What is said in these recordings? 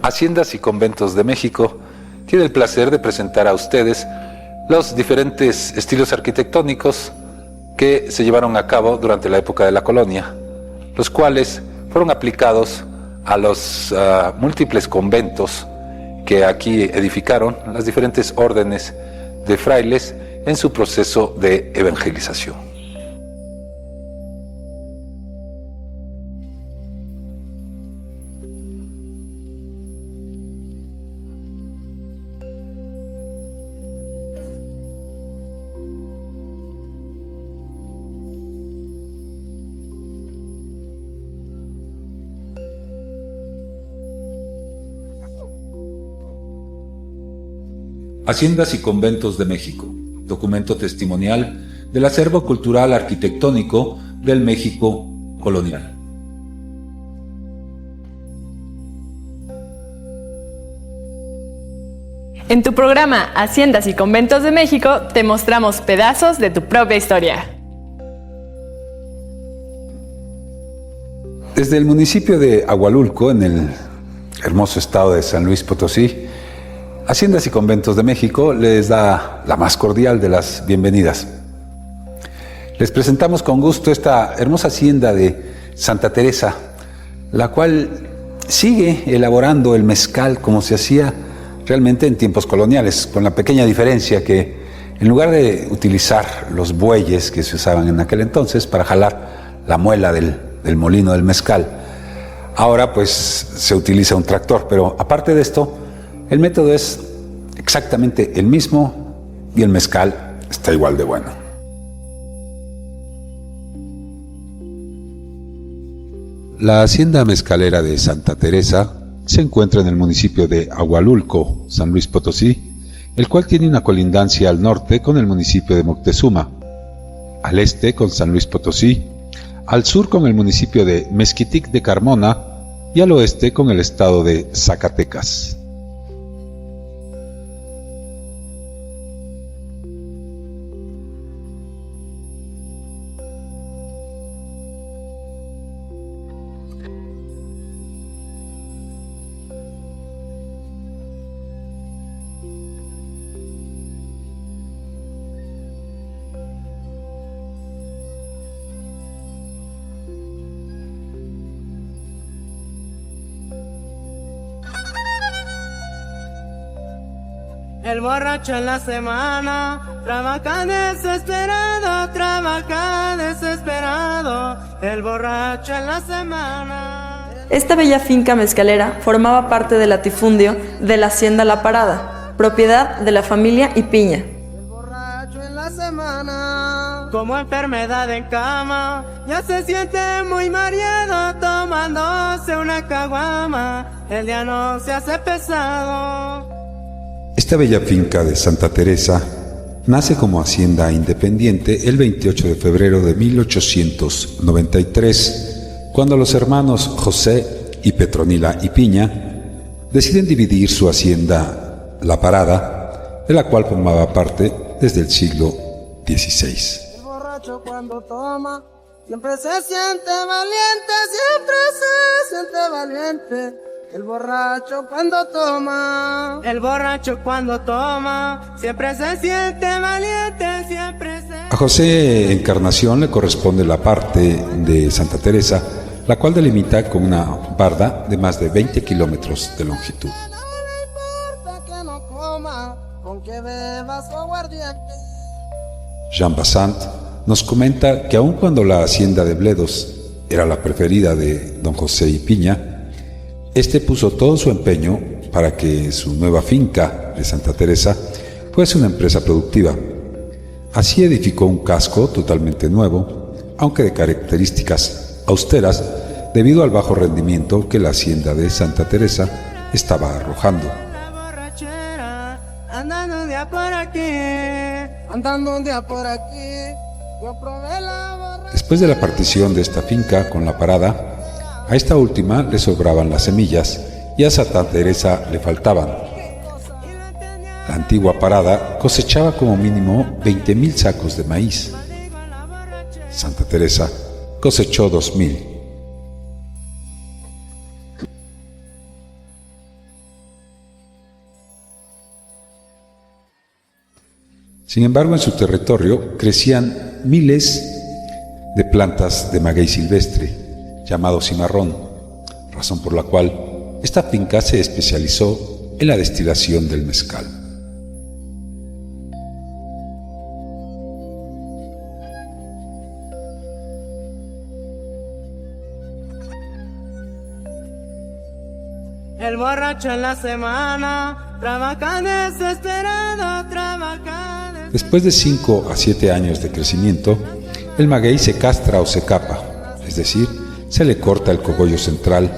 Haciendas y Conventos de México tiene el placer de presentar a ustedes los diferentes estilos arquitectónicos que se llevaron a cabo durante la época de la colonia, los cuales fueron aplicados a los múltiples conventos que aquí edificaron las diferentes órdenes de frailes en su proceso de evangelización. Haciendas y Conventos de México, documento testimonial del acervo cultural arquitectónico del México colonial. En tu programa Haciendas y Conventos de México te mostramos pedazos de tu propia historia. Desde el municipio de Agualulco, en el hermoso estado de San Luis Potosí, Haciendas y Conventos de México les da la más cordial de las bienvenidas. Les presentamos con gusto esta hermosa hacienda de Santa Teresa, la cual sigue elaborando el mezcal como se hacía realmente en tiempos coloniales, con la pequeña diferencia que en lugar de utilizar los bueyes que se usaban en aquel entonces para jalar la muela del molino del mezcal, ahora pues se utiliza un tractor, pero aparte de esto, el método es exactamente el mismo y el mezcal está igual de bueno. La hacienda mezcalera de Santa Teresa se encuentra en el municipio de Agualulco, San Luis Potosí, el cual tiene una colindancia al norte con el municipio de Moctezuma, al este con San Luis Potosí, al sur con el municipio de Mezquitic de Carmona y al oeste con el estado de Zacatecas. El borracho en la semana trabaja desesperado. El borracho en la semana. Esta bella finca mezcalera formaba parte del latifundio de la hacienda La Parada, propiedad de la familia Ipiña. El borracho en la semana, como enfermedad en cama, ya se siente muy mareado tomándose una caguama. El día no se hace pesado. Esta bella finca de Santa Teresa nace como hacienda independiente el 28 de febrero de 1893, cuando los hermanos José y Petronila Ipiña deciden dividir su hacienda La Parada, de la cual formaba parte desde el siglo XVI. El borracho cuando toma siempre se siente valiente, El borracho cuando toma siempre se siente valiente, A José Encarnación le corresponde la parte de Santa Teresa, la cual delimita con una barda de más de 20 kilómetros de longitud. No le importa que no coma, con que beba su aguardiente. Jean Bassant nos comenta que aun cuando la hacienda de Bledos era la preferida de don José Ipiña, este puso todo su empeño para que su nueva finca de Santa Teresa fuese una empresa productiva. Así edificó un casco totalmente nuevo, aunque de características austeras, debido al bajo rendimiento que la hacienda de Santa Teresa estaba arrojando. La borrachera, andando un día por aquí, yo probé la borrachera. Después de la partición de esta finca con La Parada, a esta última le sobraban las semillas y a Santa Teresa le faltaban. La antigua Parada cosechaba como mínimo 20,000 sacos de maíz. Santa Teresa cosechó 2,000. Sin embargo, en su territorio crecían miles de plantas de maguey silvestre, llamado cimarrón, razón por la cual esta finca se especializó en la destilación del mezcal. El borracho en la semana trabaja desesperado, trabaja desesperado. Después de 5 a 7 años de crecimiento, el maguey se castra o se capa, es decir, se le corta el cogollo central,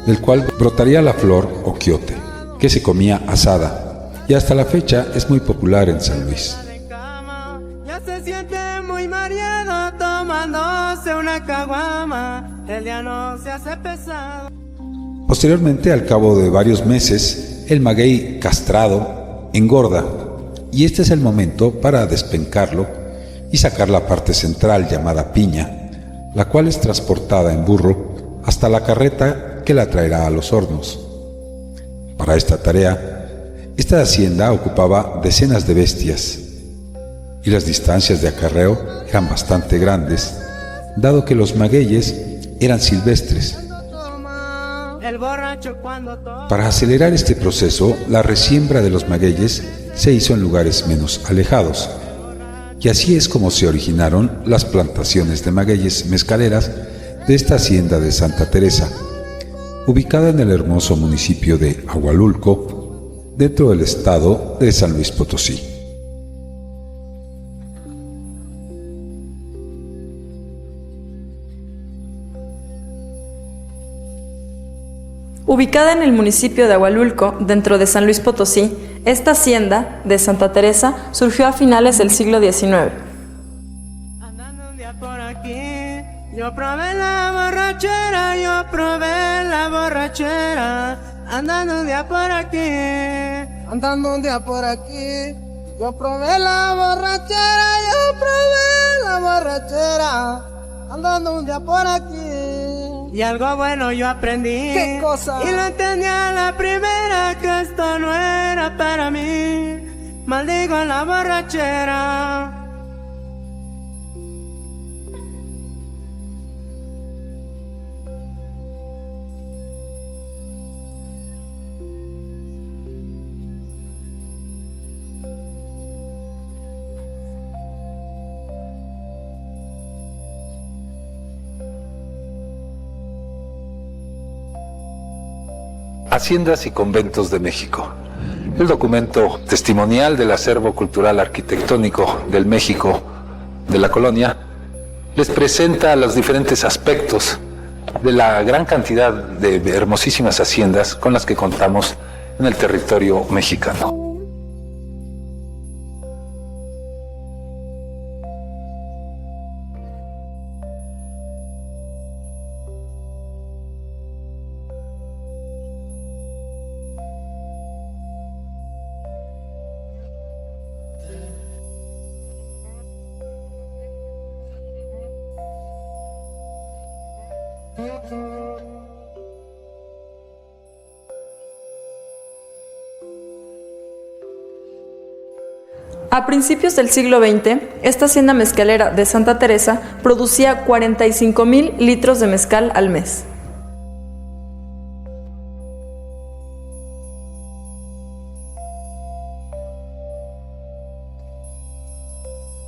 del cual brotaría la flor o quiote, que se comía asada, y hasta la fecha es muy popular en San Luis. Ya se siente muy mareado tomándose una caguama, el día no se hace pesado. Posteriormente, al cabo de varios meses, el maguey castrado engorda, y este es el momento para despencarlo y sacar la parte central llamada piña, la cual es transportada en burro hasta la carreta que la traerá a los hornos. Para esta tarea, esta hacienda ocupaba decenas de bestias, y las distancias de acarreo eran bastante grandes, dado que los magueyes eran silvestres. Para acelerar este proceso, la resiembra de los magueyes se hizo en lugares menos alejados, y así es como se originaron las plantaciones de magueyes mezcaleras de esta hacienda de Santa Teresa, ubicada en el hermoso municipio de Ahualulco, dentro del estado de San Luis Potosí. Ubicada en el municipio de Ahualulco, dentro de San Luis Potosí, esta hacienda de Santa Teresa surgió a finales del siglo XIX. Andando un día por aquí, yo probé la borrachera, yo probé la borrachera. Andando un día por aquí, andando un día por aquí, yo probé la borrachera, yo probé la borrachera. Andando un día por aquí. Y algo bueno yo aprendí. ¿Qué cosa? Y lo entendí a la primera, que esto no era para mí. Maldigo la borrachera. Haciendas y conventos de México. El documento testimonial del acervo cultural arquitectónico del México de la colonia les presenta los diferentes aspectos de la gran cantidad de hermosísimas haciendas con las que contamos en el territorio mexicano. A principios del siglo XX, esta hacienda mezcalera de Santa Teresa producía 45,000 litros de mezcal al mes.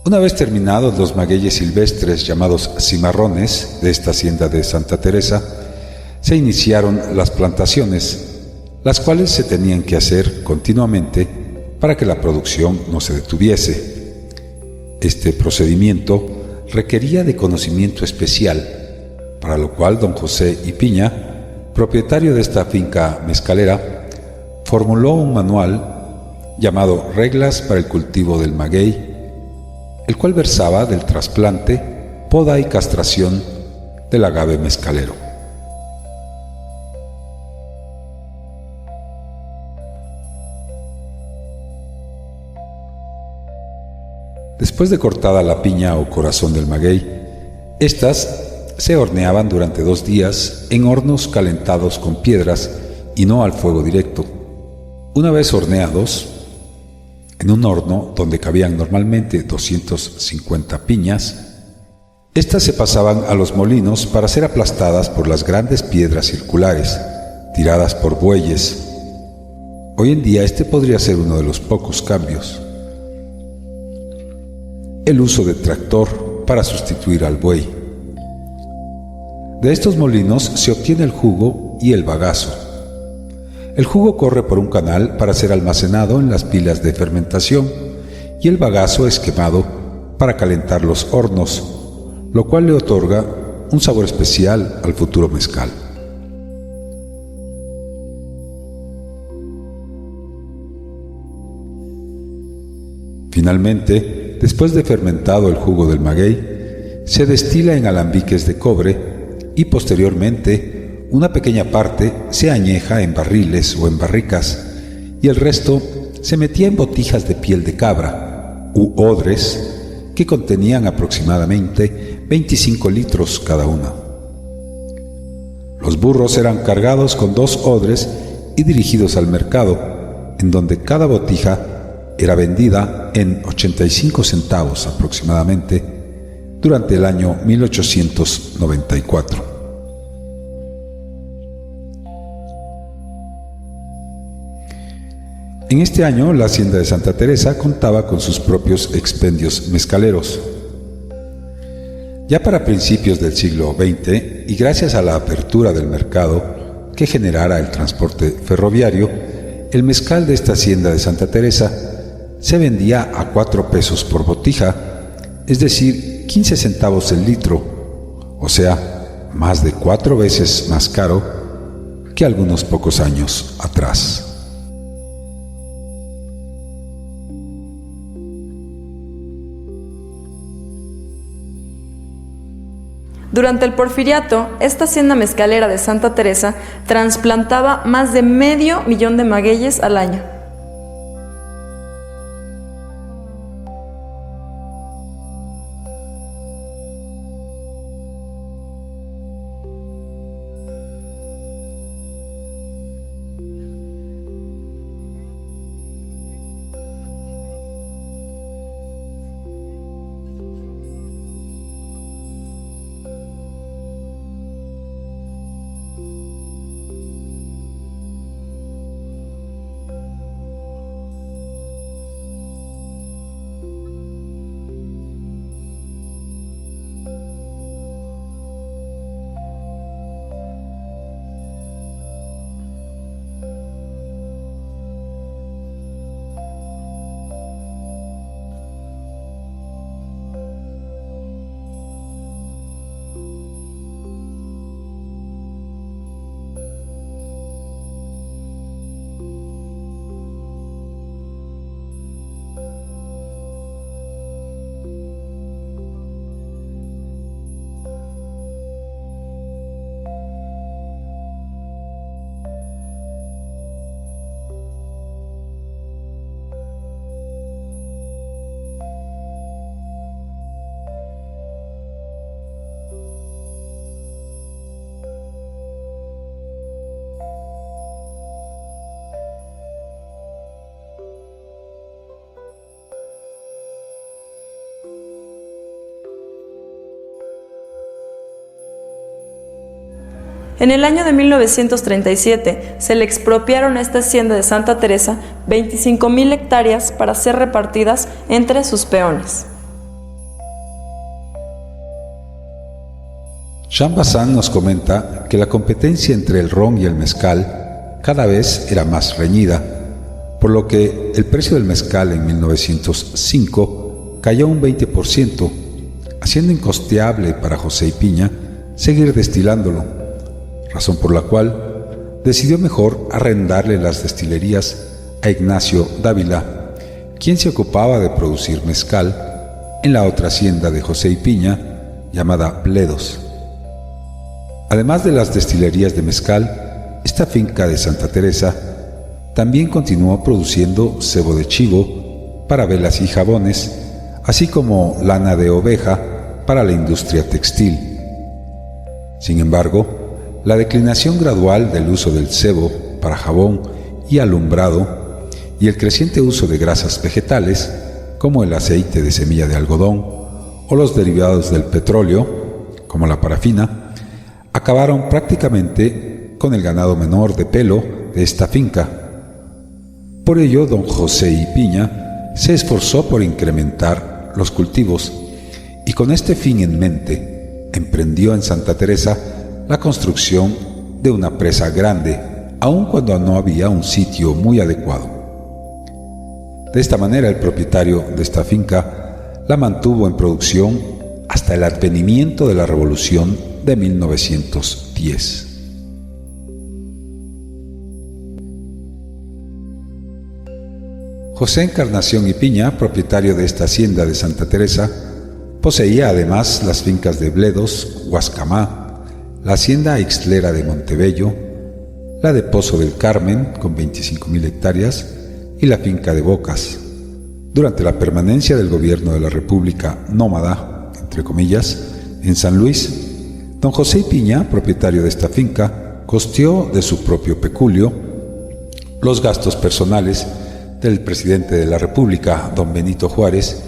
Una vez terminados los magueyes silvestres llamados cimarrones de esta hacienda de Santa Teresa, se iniciaron las plantaciones, las cuales se tenían que hacer continuamente para que la producción no se detuviese. Este procedimiento requería de conocimiento especial, para lo cual don José Y. Piña, propietario de esta finca mezcalera, formuló un manual llamado Reglas para el cultivo del maguey, el cual versaba del trasplante, poda y castración del agave mezcalero. Después de cortada la piña o corazón del maguey, estas se horneaban durante 2 días en hornos calentados con piedras y no al fuego directo. Una vez horneados, En un horno donde cabían normalmente 250 piñas, estas se pasaban a los molinos para ser aplastadas por las grandes piedras circulares, tiradas por bueyes. Hoy en día este podría ser uno de los pocos cambios. El uso de tractor para sustituir al buey. De estos molinos se obtiene el jugo y el bagazo. El jugo corre por un canal para ser almacenado en las pilas de fermentación y el bagazo es quemado para calentar los hornos, lo cual le otorga un sabor especial al futuro mezcal. Finalmente, después de fermentado el jugo del maguey, se destila en alambiques de cobre y posteriormente una pequeña parte se añeja en barriles o en barricas y el resto se metía en botijas de piel de cabra u odres que contenían aproximadamente 25 litros cada una. Los burros eran cargados con 2 odres y dirigidos al mercado, en donde cada botija era vendida en 85 centavos aproximadamente durante el año 1894. En este año, la hacienda de Santa Teresa contaba con sus propios expendios mezcaleros. Ya para principios del siglo XX, y gracias a la apertura del mercado que generara el transporte ferroviario, el mezcal de esta hacienda de Santa Teresa se vendía a 4 pesos por botija, es decir, 15 centavos el litro, o sea, más de 4 veces más caro que algunos pocos años atrás. Durante el Porfiriato, esta hacienda mezcalera de Santa Teresa trasplantaba más de 500,000 de magueyes al año. En el año de 1937 se le expropiaron a esta hacienda de Santa Teresa 25,000 hectáreas para ser repartidas entre sus peones. Jean Bazin nos comenta que la competencia entre el ron y el mezcal cada vez era más reñida, por lo que el precio del mezcal en 1905 cayó un 20%, haciendo incosteable para José y Piña seguir destilándolo, razón por la cual decidió mejor arrendarle las destilerías a Ignacio Dávila, quien se ocupaba de producir mezcal en la otra hacienda de José y Piña, llamada Bledos. Además de las destilerías de mezcal, esta finca de Santa Teresa también continuó produciendo cebo de chivo para velas y jabones, así como lana de oveja para la industria textil. Sin embargo, la declinación gradual del uso del cebo para jabón y alumbrado y el creciente uso de grasas vegetales, como el aceite de semilla de algodón o los derivados del petróleo, como la parafina, acabaron prácticamente con el ganado menor de pelo de esta finca. Por ello, don José Ipiña se esforzó por incrementar los cultivos y con este fin en mente emprendió en Santa Teresa la construcción de una presa grande, aun cuando no había un sitio muy adecuado. De esta manera, el propietario de esta finca la mantuvo en producción hasta el advenimiento de la Revolución de 1910. José Encarnación Ipiña, propietario de esta hacienda de Santa Teresa, poseía además las fincas de Bledos, Huascamá, la hacienda Ixtlera de Montebello, la de Pozo del Carmen, con 25.000 hectáreas, y la finca de Bocas. Durante la permanencia del gobierno de la República nómada, entre comillas, en San Luis, don José Ipiña, propietario de esta finca, costeó de su propio peculio los gastos personales del presidente de la República, don Benito Juárez,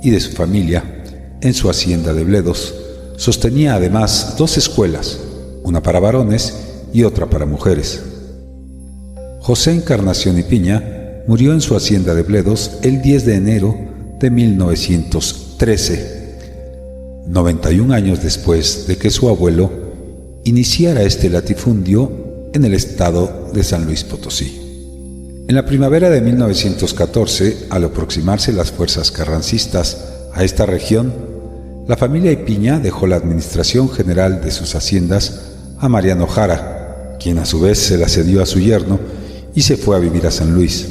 y de su familia en su hacienda de Bledos. Sostenía además 2 escuelas, una para varones y otra para mujeres. José Encarnación Ipiña murió en su hacienda de Bledos el 10 de enero de 1913, 91 años después de que su abuelo iniciara este latifundio en el estado de San Luis Potosí. En la primavera de 1914, al aproximarse las fuerzas carrancistas a esta región, la familia Ipiña dejó la administración general de sus haciendas a Mariano Jara, quien a su vez se la cedió a su yerno y se fue a vivir a San Luis.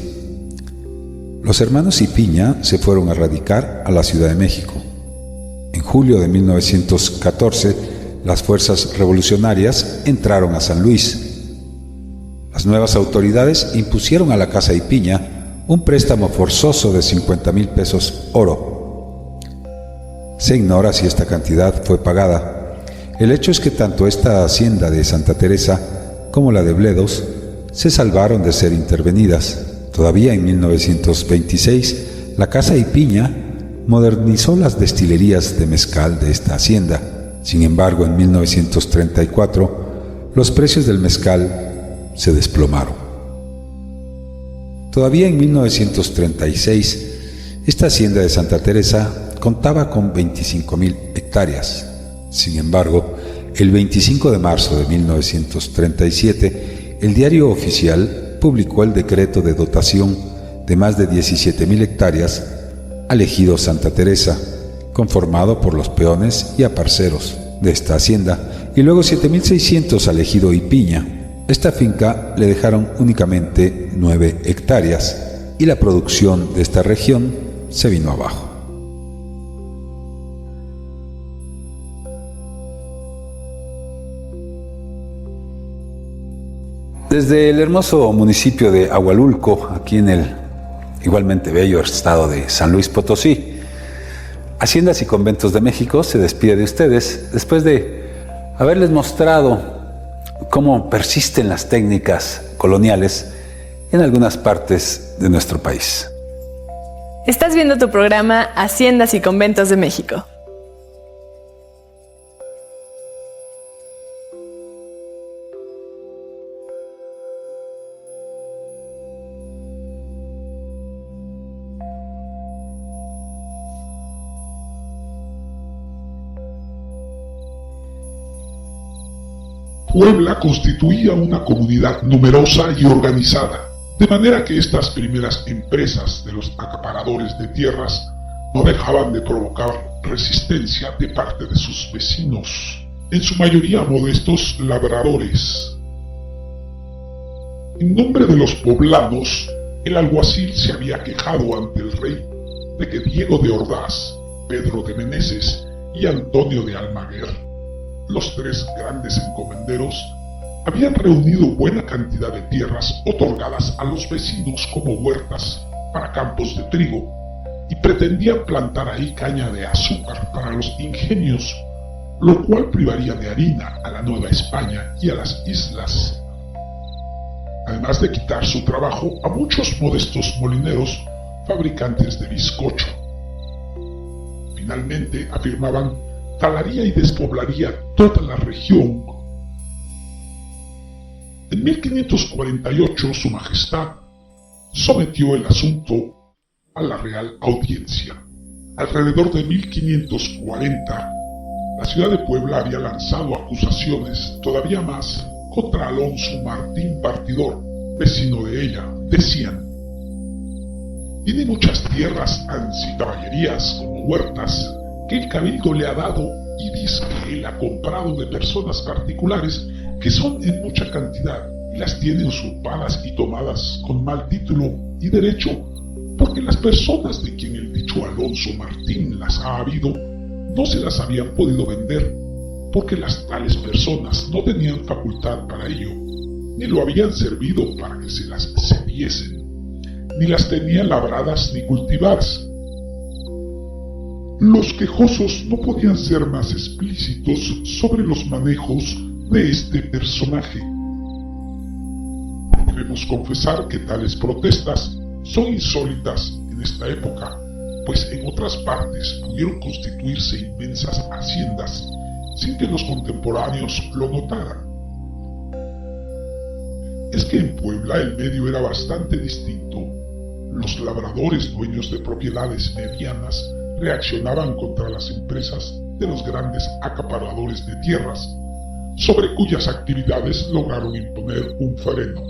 Los hermanos Ipiña se fueron a radicar a la Ciudad de México. En julio de 1914, las fuerzas revolucionarias entraron a San Luis. Las nuevas autoridades impusieron a la Casa Ipiña un préstamo forzoso de 50,000 pesos oro. Se ignora si esta cantidad fue pagada. El hecho es que tanto esta hacienda de Santa Teresa como la de Bledos se salvaron de ser intervenidas. Todavía en 1926, la Casa Ipiña modernizó las destilerías de mezcal de esta hacienda. Sin embargo, en 1934, los precios del mezcal se desplomaron. Todavía en 1936, esta hacienda de Santa Teresa contaba con 25,000 hectáreas. Sin embargo, el 25 de marzo de 1937, el Diario Oficial publicó el decreto de dotación de más de 17,000 hectáreas al ejido Santa Teresa, conformado por los peones y aparceros de esta hacienda, y luego 7,600 al ejido Ipiña. Esta finca le dejaron únicamente 9 hectáreas y la producción de esta región se vino abajo. Desde el hermoso municipio de Ahualulco, aquí en el igualmente bello estado de San Luis Potosí, Haciendas y Conventos de México se despide de ustedes después de haberles mostrado cómo persisten las técnicas coloniales en algunas partes de nuestro país. Estás viendo tu programa Haciendas y Conventos de México. Puebla constituía una comunidad numerosa y organizada, de manera que estas primeras empresas de los acaparadores de tierras no dejaban de provocar resistencia de parte de sus vecinos, en su mayoría modestos labradores. En nombre de los poblanos, el alguacil se había quejado ante el rey de que Diego de Ordaz, Pedro de Meneses y Antonio de Almaguer, los 3 grandes encomenderos, habían reunido buena cantidad de tierras otorgadas a los vecinos como huertas para campos de trigo y pretendían plantar ahí caña de azúcar para los ingenios, lo cual privaría de harina a la Nueva España y a las islas. además de quitar su trabajo a muchos modestos molineros fabricantes de bizcocho. Finalmente, afirmaban, talaría y despoblaría toda la región. En 1548 su majestad sometió el asunto a la Real Audiencia. Alrededor de 1540, la ciudad de Puebla había lanzado acusaciones todavía más contra Alonso Martín Partidor, vecino de ella. Decían: tiene muchas tierras, y caballerías como huertas que el cabildo le ha dado, y dice que él ha comprado de personas particulares que son en mucha cantidad, y las tiene usurpadas y tomadas con mal título y derecho, porque las personas de quien el dicho Alonso Martín las ha habido no se las habían podido vender, porque las tales personas no tenían facultad para ello, ni lo habían servido para que se las cediesen, ni las tenían labradas ni cultivadas. Los quejosos no podían ser más explícitos sobre los manejos de este personaje. Debemos confesar que tales protestas son insólitas en esta época, pues en otras partes pudieron constituirse inmensas haciendas sin que los contemporáneos lo notaran. Es que en Puebla el medio era bastante distinto. Los labradores dueños de propiedades medianas reaccionaban contra las empresas de los grandes acaparadores de tierras, sobre cuyas actividades lograron imponer un freno.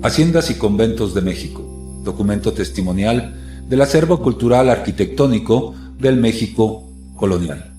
Haciendas y Conventos de México, documento testimonial del acervo cultural arquitectónico del México colonial.